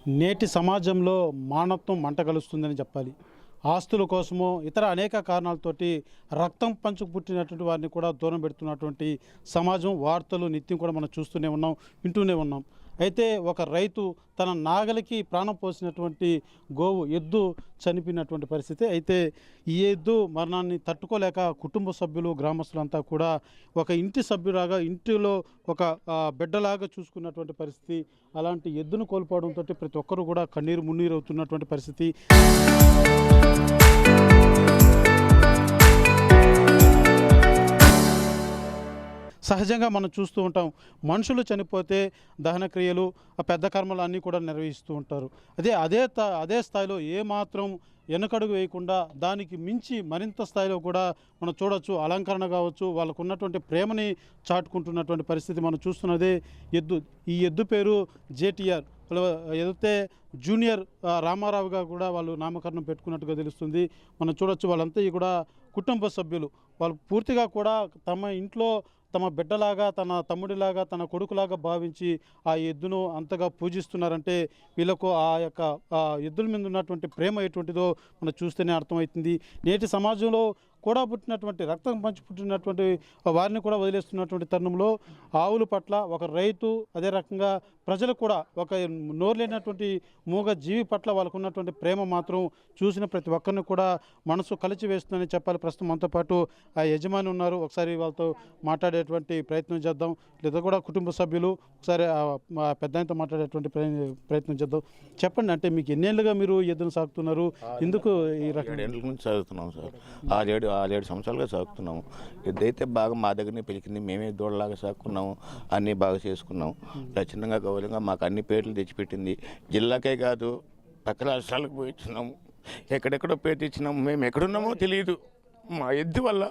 నేటి సమాజంలో మానవత్వం మంట కలుస్తుందని చెప్పాలి. ఆస్తుల కోసమో ఇతర అనేక కారణాలతోటి రక్తం పంచుకు పుట్టినటువంటి వారిని కూడా దూరం పెడుతున్నటువంటి సమాజం వార్తలు నిత్యం కూడా మనం చూస్తూనే ఉన్నాం, వింటూనే ఉన్నాం. అయితే ఒక రైతు తన నాగలికి ప్రాణం పోసినటువంటి గోవు ఎద్దు చనిపోయినటువంటి పరిస్థితి. అయితే ఈ ఎద్దు మరణాన్ని తట్టుకోలేక కుటుంబ సభ్యులు గ్రామస్తులంతా కూడా ఒక ఇంటి సభ్యులాగా ఇంటిలో ఒక బిడ్డలాగా చూసుకున్నటువంటి పరిస్థితి. అలాంటి ఎద్దును కోల్పోవడంతో ప్రతి ఒక్కరూ కూడా కన్నీరు మున్నీరు అవుతున్నటువంటి పరిస్థితి. సహజంగా మనం చూస్తూ ఉంటాం, మనుషులు చనిపోతే దహన క్రియలు పెద్ద కర్మలు అన్నీ కూడా నిర్వహిస్తూ ఉంటారు. అదే స్థాయిలో ఏమాత్రం వెనకడుగు వేయకుండా దానికి మించి మరింత స్థాయిలో కూడా మనం చూడొచ్చు. అలంకరణ కావచ్చు, వాళ్ళకు ఉన్నటువంటి ప్రేమని చాటుకుంటున్నటువంటి పరిస్థితి మనం చూస్తున్నదే ఎద్దు. ఈ ఎద్దు పేరు జేటీఆర్. ఏదైతే జూనియర్ రామారావుగా కూడా వాళ్ళు నామకరణం పెట్టుకున్నట్టుగా తెలుస్తుంది. మనం చూడొచ్చు, వాళ్ళంతా కూడా కుటుంబ సభ్యులు. వాళ్ళు పూర్తిగా కూడా తమ ఇంట్లో తమ బిడ్డలాగా, తన తమ్ముడిలాగా, తన కొడుకులాగా భావించి ఆ ఎద్దును అంతగా పూజిస్తున్నారంటే వీళ్ళకు ఆ యొక్క ఎద్దుల మీద ఉన్నటువంటి ప్రేమ ఎటువంటిదో మనం చూస్తేనే అర్థమవుతుంది. నేటి సమాజంలో కూడా పుట్టినటువంటి రక్తం పంచి పుట్టినటువంటి వారిని కూడా వదిలేస్తున్నటువంటి తరుణంలో ఆవుల పట్ల ఒక రైతు, అదే రకంగా ప్రజలు కూడా ఒక నోరులేనటువంటి మూగ జీవి పట్ల వాళ్ళకు ఉన్నటువంటి ప్రేమ మాత్రం చూసిన ప్రతి ఒక్కరిని కూడా మనసు కలిచి వేస్తుందని చెప్పాలి. ప్రస్తుతం మనతో పాటు ఆ యజమాని ఉన్నారు. ఒకసారి వాళ్ళతో మాట్లాడేటువంటి ప్రయత్నం చేద్దాం. లేదా కూడా కుటుంబ సభ్యులు ఒకసారి పెద్ద ఆయనతో మాట్లాడేటువంటి ప్రయత్నం చేద్దాం. చెప్పండి, అంటే మీకు ఎన్నేళ్ళుగా మీరు ఎద్దును సాగుతున్నారు? ఎందుకు ఈ రకం? 7 ఏళ్ళ నుంచి సాగుతున్నాం సార్. 6-7 సంవత్సరాలుగా సాగుతున్నాము. ఎద్దైతే బాగా మా దగ్గరనే పెరిగింది. మేమే దూడలాగా సాగుకున్నాము, అన్నీ బాగా చేసుకున్నాము. లక్షణంగా గౌరవంగా మాకు అన్ని పేర్లు తెచ్చిపెట్టింది. జిల్లాకే కాదు, పక్క రాష్ట్రాలకు పోయి ఇచ్చినాము. ఎక్కడెక్కడో పేరు తెచ్చినాము. మేము ఎక్కడున్నామో తెలియదు. మా ఎద్దు వల్ల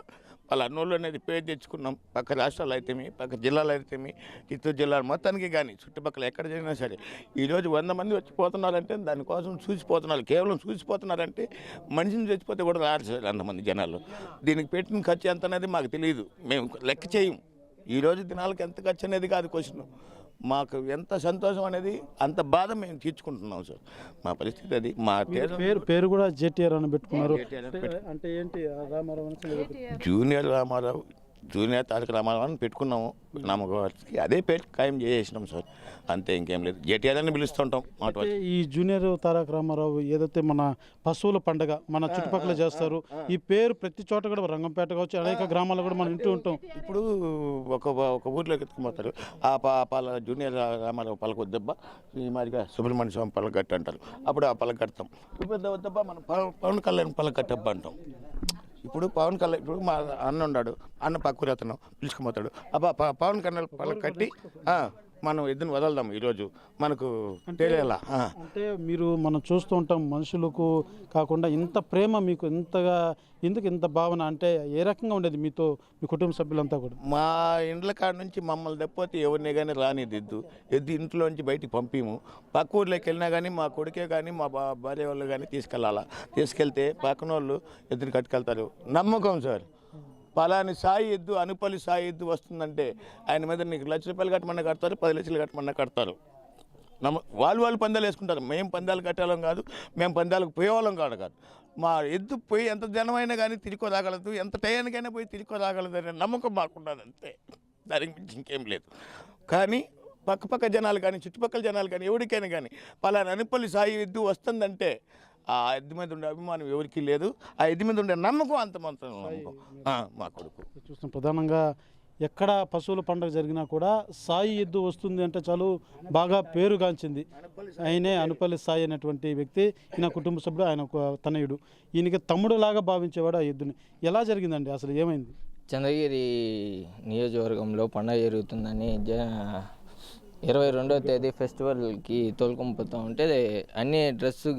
వాళ్ళ అన్నోళ్ళు అనేది పేరు తెచ్చుకున్నాం. పక్క రాష్ట్రాలు అయితేమి, పక్క జిల్లాలు అయితేమి, చిత్తూరు జిల్లాలు మొత్తానికి కానీ చుట్టుపక్కల ఎక్కడ జరిగినా సరే ఈరోజు 100 మంది వచ్చిపోతున్నారంటే దానికోసం చూసిపోతున్నారు. కేవలం చూసిపోతున్నారంటే మనిషిని చచ్చిపోతే కూడా రారు సార్ అంతమంది జనాలు. దీనికి పెట్టిన ఖర్చు ఎంత అనేది మాకు తెలియదు. మేము లెక్క చేయం. ఈరోజు దినాలకు ఎంత ఖర్చు అనేది కాదు క్వశ్చన్. మాకు ఎంత సంతోషం అనేది అంత బాధ మేము తీర్చుకుంటున్నాం సార్. మా పరిస్థితి అది. మా పేరు కూడా జేటీఆర్ అని పెట్టుకున్నారు. అంటే ఏంటి? రామారావు, జూనియర్ రామారావు, జూనియర్ తారక రామారావు అని పెట్టుకున్నాము నామకవారికి. అదే పేరు ఖాయం చేసేసినాం సార్, అంతే, ఇంకేం లేదు. జేటీఆర్ అని పిలుస్తుంటాం. ఈ జూనియర్ తారక రామారావు ఏదైతే మన పశువుల పండుగ మన చుట్టుపక్కల చేస్తారు, ఈ పేరు ప్రతి చోట కూడా రంగంపేట కావచ్చు, అనేక గ్రామాల్లో కూడా మనం వింటూ ఉంటాం. ఇప్పుడు ఒక ఊర్లోకి ఎత్తుకుపోతారు. ఆ జూనియర్ రామారావు పలకొద్దబ్బ, ఈ మాదిరిగా సుబ్రహ్మణ్య స్వామి పలకట్టు అంటారు. అప్పుడు ఆ పలకడతాం. ఇప్పుడు వద్దబ్బ మనం పవన్ కళ్యాణ్ పలకట్టబ్బ అంటాం. ఇప్పుడు పవన్ కళ్యాణ్, ఇప్పుడు మా అన్న ఉన్నాడు, అన్న పక్కూరి అతను పిలుచుకుపోతాడు. అబ్బా పవన్ కళ్యాణ్ పలక కట్టి మనం ఎద్దును వదలదాం ఈరోజు మనకు తెలియాలా. అంటే మీరు మనం చూస్తూ ఉంటాం, మనుషులకు కాకుండా ఇంత ప్రేమ మీకు ఎందుకు ఇంత భావన? అంటే ఏ రకంగా ఉండేది మీతో, మీ కుటుంబ సభ్యులంతా కూడా? మా ఇండ్ల కాడ నుంచి మమ్మల్ని తప్పితే ఎవరిని కానీ రానిది ఎద్దు ఇంట్లోంచి బయటికి పంపిము. పక్క ఊర్లోకి వెళ్ళినా కానీ మా కొడుకే కానీ మా భార్య వాళ్ళు కానీ తీసుకెళ్తే పక్కన వాళ్ళు ఎద్దుని కట్టుకెళ్తారు. నమ్మకం సార్. పలాని సాయి ఎద్దు, అనుపల్లి సాయి ఎద్దు వస్తుందంటే ఆయన మీద నీకు 1,00,000 రూపాయలు కట్టమన్నా కడతారు, 10 లక్షలు కట్టమన్నా కడతారు. వాళ్ళు పందాలు వేసుకుంటారు. మేము పందాలు కట్టాలం కాదు, మేము పందాలకు పోయేవాళ్ళం కాదు. మా ఎద్దు పోయి ఎంత జనమైనా కానీ తిరిగి రాగలదు, ఎంత టయానికైనా పోయి తిరిగి రాగలదు అనే నమ్మకం మాకున్నది, అంతే. దానికి మించి ఇంకేం లేదు. కానీ పక్క జనాలు కానీ, చుట్టుపక్కల జనాలు కానీ, ఎవరికైనా కానీ పలానా అనుపల్లి సాయి ఎద్దు వస్తుందంటే ఆ ఎద్దు మీద ఉండే అభిమానం ఎవరికి లేదు. ఆ ఎద్దు మీద ఉండే నమ్మకం అంత మాత్రం నమ్మకం మా కొడుకు. చూస్తాం, ప్రధానంగా ఎక్కడ పశువుల పండుగ జరిగినా కూడా సాయి ఎద్దు వస్తుంది అంటే చాలు బాగా పేరుగాంచింది. ఆయనే అనుపల్లి సాయి అనేటువంటి వ్యక్తి. ఈయన కుటుంబ సభ్యుడు, ఆయన తనయుడు. ఈయనకి తమ్ముడు లాగా భావించేవాడు ఆ ఎద్దుని. ఎలా జరిగిందండి, అసలు ఏమైంది? చంద్రగిరి నియోజకవర్గంలో పండుగ జరుగుతుందని 22వ తేదీ ఫెస్టివల్కి తోలుకొని ఉంటే అన్ని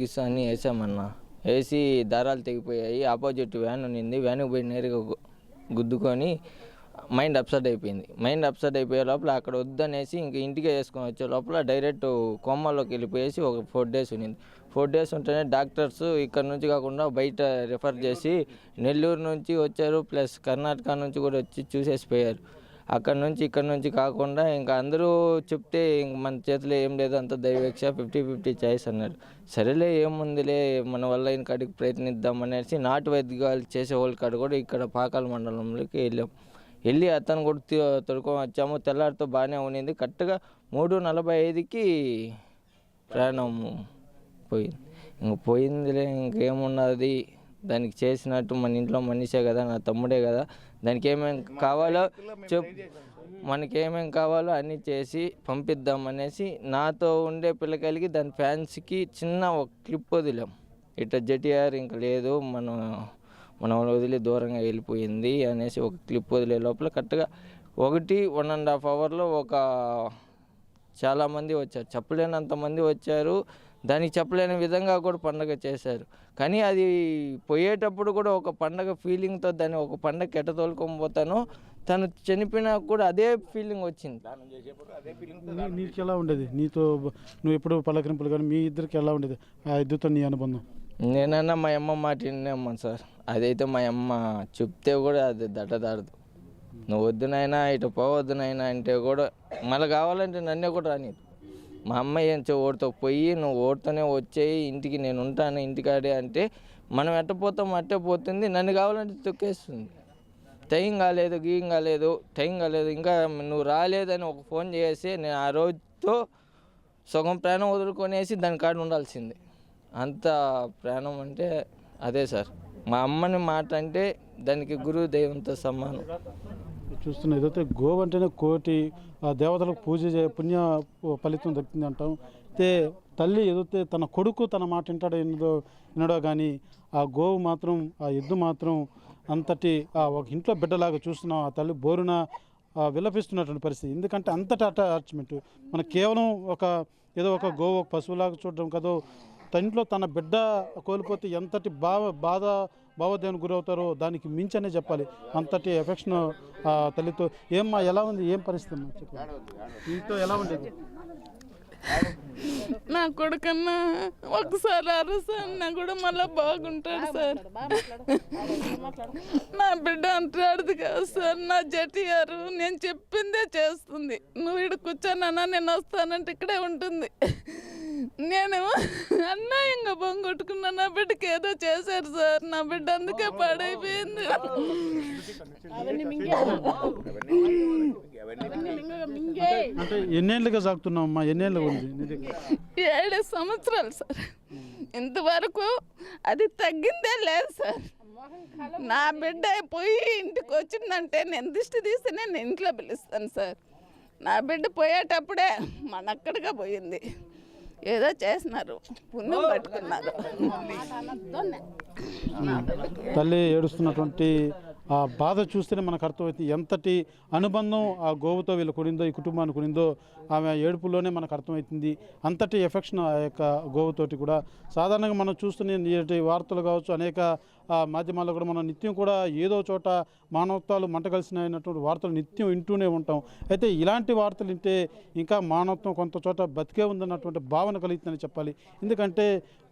గిస్సు అన్నీ వేసామన్నా. వేసి దారాలు తెగిపోయాయి. ఆపోజిట్ వ్యాన్ ఉన్నింది. వ్యాన్కి పోయి నేరుగా గుద్దుకొని మైండ్ అప్సెట్ అయిపోయే లోపల అక్కడ వద్దనేసి ఇంక ఇంటికే వేసుకొని వచ్చే లోపల డైరెక్ట్ కోమాలోకి వెళ్ళిపోయేసి ఒక 4 days ఉన్నింది. 4 days ఉంటేనే డాక్టర్స్ ఇక్కడ నుంచి కాకుండా బయట రిఫర్ చేసి నెల్లూరు నుంచి వచ్చారు, ప్లస్ కర్ణాటక నుంచి కూడా వచ్చి చూసేసిపోయారు. అక్కడ నుంచి ఇక్కడ నుంచి కాకుండా ఇంకా అందరూ చెప్తే ఇంక మన చేతిలో ఏం లేదు, అంత దైవేక్ష 50-50 చాయిస్ అన్నారు. సరేలే ఏముందిలే మన వల్ల అయిన కాడికి ప్రయత్నిద్దాం అనేసి నాటు వైద్యాలు చేసే వాళ్ళ కాడ కూడా ఇక్కడ పాకాల మండలంలోకి వెళ్ళి అతను కూడా తొడుకొని వచ్చాము. తెల్లారితో బాగానే ఉన్నింది. కరెక్ట్గా 3:45కి ప్రాణం పోయింది. ఇంక పోయిందిలే, ఇంకేమున్నది, దానికి చేసినట్టు మన ఇంట్లో మనిషే కదా, నా తమ్ముడే కదా, దానికి ఏమేమి కావాలో మనకేమేమి కావాలో అన్నీ చేసి పంపిద్దామనేసి నాతో ఉండే పిల్లకాయలకి దాని ఫ్యాన్స్కి చిన్న ఒక క్లిప్ వదిలాం. ఇట్లా జెటిఆర్ ఇంక లేదు, మనం వదిలి దూరంగా వెళ్ళిపోయింది అనేసి ఒక క్లిప్ వదిలే లోపల కరెక్ట్గా 1.5 అవర్లో చాలామంది వచ్చారు. చెప్పలేనంతమంది వచ్చారు. దానికి చెప్పలేని విధంగా కూడా పండగ చేశారు. కానీ అది పోయేటప్పుడు కూడా ఒక పండగ ఫీలింగ్తో దాన్ని ఒక పండగకి ఎట్ట తోలుకొని పోతానో తను చనిపోయినా కూడా అదే ఫీలింగ్ వచ్చింది. నీకు ఎలా ఉండేది? నీతో నువ్వు ఎప్పుడు పలకరింపులు కానీ మీ ఇద్దరికి ఎలా ఉండేది ఆ ఎద్దుతో నీ అనుబంధం? నేనన్నా మా అమ్మ మాట విన్నామ్మా సార్. అదైతే మా అమ్మ చెప్తే కూడా అది దట్టదాడదు. నువ్వు వద్దునైనా ఇటు పోవద్దునైనా అంటే కూడా మళ్ళీ కావాలంటే నన్నే కూడా రానిది. మా అమ్మ ఏం ఓడితో పోయి నువ్వు ఓడితోనే వచ్చేయి, ఇంటికి నేను ఉంటాను ఇంటికాడే అంటే మనం ఎట్టపోతాం అట్టే పోతుంది. నన్ను కావాలంటే తొక్కేస్తుంది. టైం కాలేదు ఇంకా నువ్వు రాలేదని ఒక ఫోన్ చేసి నేను ఆ రోజుతో సగం ప్రాణం వదులుకొనేసి దాని కాడ ఉండాల్సింది. అంత ప్రాణం అంటే అదే సార్. మా అమ్మని మాట అంటే దానికి గురువు దైవంతో సమానం. చూస్తున్నా ఏదైతే గోవు అంటేనే కోటి దేవతలకు పూజ పుణ్య ఫలితం దక్కుతుంది అంటాం. అయితే తల్లి ఏదైతే తన కొడుకు తన మాట వినడో కానీ ఆ గోవు మాత్రం, ఆ ఎద్దు మాత్రం అంతటి ఒక ఇంట్లో బిడ్డలాగా చూస్తున్నాం. ఆ తల్లి బోరున విలపిస్తున్నటువంటి పరిస్థితి. ఎందుకంటే అంతటి అటాచ్మెంట్ మనకు కేవలం ఏదో ఒక గోవు ఒక పశువులాగా చూడడం కదో, తన ఇంట్లో తన బిడ్డ కోల్పోతే ఎంతటి భావోద్వేగానికి గురవుతారో దానికి మించనే చెప్పాలి. అంతటి ఎఫెక్షన్ తల్లితో. ఏమ్మా ఎలా ఉంది, ఏం పరిస్థితి అమ్మా చెప్పండి, ఇంట్లో ఎలా ఉండేది? నా కొడుకన్నా ఒకసారి అరసన్నా కూడా మళ్ళీ బాగుంటాడు సార్. నా బిడ్డ అంటాడు కాదు సార్, నా జెటిఆర్ నేను చెప్పిందే చేస్తుంది. నువ్వు ఇక్కడ కూర్చోనన్నా నేను వస్తానంటే ఇక్కడే ఉంటుంది. నేనేమో అన్యాయంగా బొంగొట్టుకున్నా. నా బిడ్డకి ఏదో చేశారు సార్. నా బిడ్డ అందుకే పాడైపోయింది. అంటే ఎన్నేళ్ళుగా సాగుతున్నావు అమ్మా? ఎన్నేళ్ళు ఉంది? 7 సంవత్సరాలు సార్. ఇంతవరకు అది తగ్గిందే లేదు సార్. నా బిడ్డ పోయి ఇంటికి వచ్చిందంటే నేను దిష్టి తీస్తే నేను ఇంట్లో పిలుస్తాను సార్. నా బిడ్డ పోయేటప్పుడే మనక్కడిగా పోయింది. ఏదో చేసినారు, పుణ్యం పట్టుకున్నారు. తల్లి ఏడుస్తున్నటువంటి ఆ బాధ చూస్తేనే మనకు అర్థమవుతుంది ఎంతటి అనుబంధం ఆ గోవుతో వీళ్ళు కొనిందో, ఈ కుటుంబానికి కొనిందో. ఆమె ఏడుపులోనే మనకు అర్థమవుతుంది అంతటి ఎఫెక్షన్ ఆ యొక్క గోవుతోటి కూడా. సాధారణంగా మనం చూస్తున్న వార్తలు కావచ్చు, అనేక మాధ్యమాల్లో కూడా మనం నిత్యం కూడా ఏదో చోట మానవత్వాలు మంటగలిసినటువంటి వార్తలు నిత్యం వింటూనే ఉంటాం. అయితే ఇలాంటి వార్తలు వింటే ఇంకా మానవత్వం కొంత చోట బతికే ఉందన్నటువంటి భావన కలుగుతుందని చెప్పాలి. ఎందుకంటే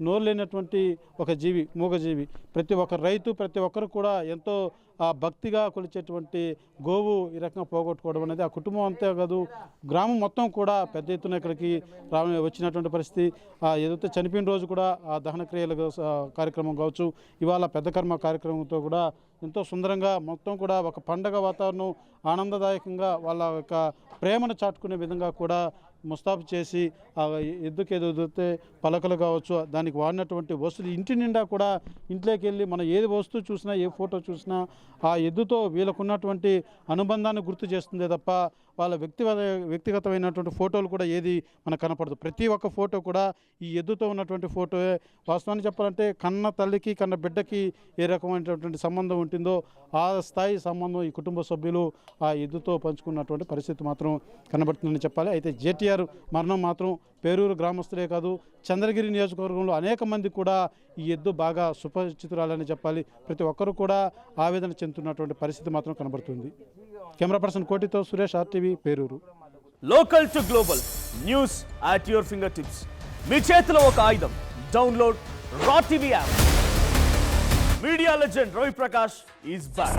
నోరు లేనటువంటి ఒక జీవి, మూగజీవి, ప్రతి ఒక్క రైతు, ప్రతి ఒక్కరు కూడా ఎంతో భక్తిగా కొలిచేటువంటి గోవు ఈ రకంగా పోగొట్టుకోవడం అనేది ఆ కుటుంబం అంతే కాదు, గ్రామం మొత్తం కూడా పెద్ద ఎత్తున ఇక్కడికి వచ్చినటువంటి పరిస్థితి. ఏదైతే చనిపోయిన రోజు కూడా ఆ దహన క్రియల కార్యక్రమం కావచ్చు, ఇవాళ పెద్ద కర్మ కార్యక్రమంతో కూడా ఎంతో సుందరంగా మొత్తం కూడా ఒక పండగ వాతావరణం ఆనందదాయకంగా వాళ్ళ యొక్క ప్రేమను చాటుకునే విధంగా కూడా ముస్తాబు చేసి ఆ ఎద్దుకు ఎదుగుతే పలకలు కావచ్చు, దానికి వాడినటువంటి వస్తువులు ఇంటి నిండా కూడా ఇంట్లోకి వెళ్ళి మనం ఏది వస్తువు చూసినా, ఏ ఫోటో చూసినా ఆ ఎద్దుతో వీళ్ళకున్నటువంటి అనుబంధాన్ని గుర్తు చేస్తుందే తప్ప వాళ్ళ వ్యక్తిగతమైనటువంటి ఫోటోలు కూడా ఏది మనకు కనపడదు. ప్రతి ఒక్క ఫోటో కూడా ఈ ఎద్దుతో ఉన్నటువంటి ఫోటోయే. వాస్తవాన్ని చెప్పాలంటే కన్న తల్లికి కన్న బిడ్డకి ఏ రకమైనటువంటి సంబంధం ఉంటుందో ఆ స్థాయి సంబంధం ఈ కుటుంబ సభ్యులు ఆ ఎద్దుతో పంచుకున్నటువంటి పరిస్థితి మాత్రం కనబడుతుందని చెప్పాలి. అయితే జేటీఆర్ మరణం మాత్రం పేరూరు గ్రామస్తులే కాదు, చంద్రగిరి నియోజకవర్గంలో అనేక మంది కూడా ఈ ఎద్దు బాగా సుపరిచితురాలని చెప్పాలి. ప్రతి ఒక్కరు కూడా ఆవేదన చెందుతున్నటువంటి పరిస్థితి మాత్రం కనబడుతుంది. కెమెరా పర్సన్ కోటితో Suresh, RTV, Peruru. Local to global news at your finger tips. మీ చేతిలో ఒక ఆయుధం. Download R TV app. Media legend Ravi Prakash is back.